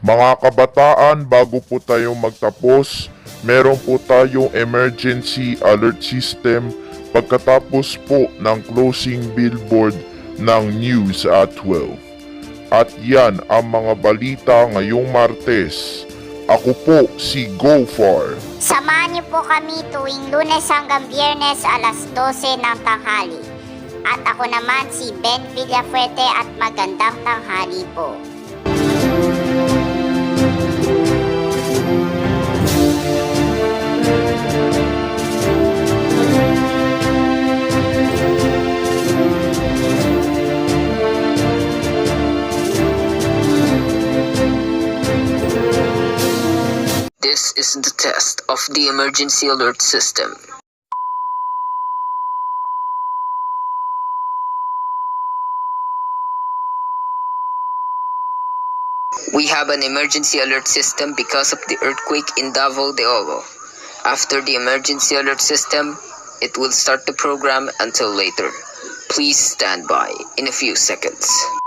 Mga kabataan, bago po tayo magtapos, meron po tayong emergency alert system pagkatapos po ng closing billboard ng news at 12. At yan ang mga balita ngayong Martes. Ako po si GoFar. Samahan niyo po kami tuwing Lunes hanggang Biyernes alas 12 ng tanghali. At ako naman si Ben Villafuerte at magandang tanghali po. This is the test of the emergency alert system. We have an emergency alert system because of the earthquake in Davao de Oro. After the emergency alert system, it will start the program until later. Please stand by in a few seconds.